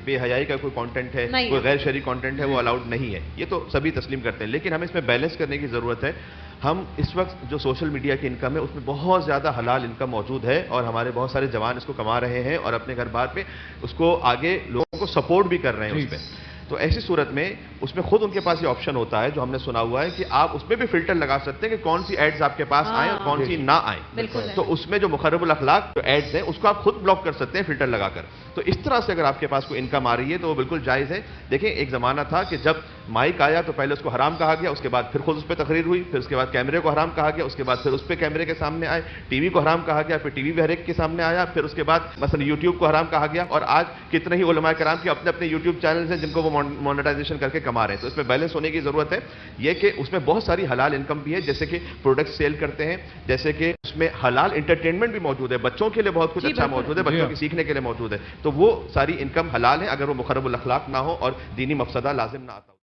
بے حیائی کا کوئی کانٹینٹ ہے، نہیں کوئی ہے۔ غیر شرعی کانٹینٹ ہے، وہ الاؤڈ نہیں ہے. یہ تو سبھی تسلیم کرتے ہیں، لیکن ہمیں اس میں بیلنس کرنے کی ضرورت ہے. ہم اس وقت جو سوشل میڈیا کی انکم ہے اس میں بہت زیادہ حلال انکم موجود ہے، اور ہمارے بہت سارے جوان اس کو کما رہے ہیں اور اپنے گھر بار پہ اس کو آگے لوگوں کو سپورٹ بھی کر رہے ہیں اس پہ. تو ایسی صورت میں اس میں خود ان کے پاس یہ آپشن ہوتا ہے جو ہم نے سنا ہوا ہے کہ آپ اس میں بھی فلٹر لگا سکتے ہیں کہ کون سی ایڈز آپ کے پاس آئیں اور کون سی نہ آئیں. بالکل. تو اس میں جو مخرب الاخلاق جو ایڈز ہیں اس کو آپ خود بلاک کر سکتے ہیں فلٹر لگا کر. تو اس طرح سے اگر آپ کے پاس کوئی انکم آ رہی ہے تو وہ بالکل جائز ہے. دیکھیں ایک زمانہ تھا کہ جب مائک آیا تو پہلے اس کو حرام کہا گیا، اس کے بعد پھر خود اس پہ تقریر ہوئی، پھر اس کے بعد کیمرے کو حرام کہا گیا، اس کے بعد پھر اس پہ کیمرے کے سامنے آئے، ٹی وی کو حرام کہا گیا، پھر ٹی وی بھی ہر ایک کے سامنے آیا، پھر اس کے بعد مثلا یوٹیوب کو حرام کہا گیا، اور آج کتنے ہی علماء کرام کے اپنے اپنے یوٹیوب چینلز ہیں جن کو وہ مونیٹائزیشن کر کے کما رہے ہیں. تو اس میں بیلنس ہونے کی ضرورت ہے. یہ کہ اس میں بہت ساری حلال انکم بھی ہے، جیسے کہ پروڈکٹ سیل کرتے ہیں، جیسے کہ اس میں حلال انٹرٹینمنٹ بھی موجود ہے، بچوں کے لیے بہت کچھ اچھا موجود ہے، بچوں کی سیکھنے کے لیے موجود ہے. تو وہ ساری انکم حلال ہے اگر وہ مخرب الاخلاق نہ ہو اور دینی مفسدہ لازم نہ آتا ہو.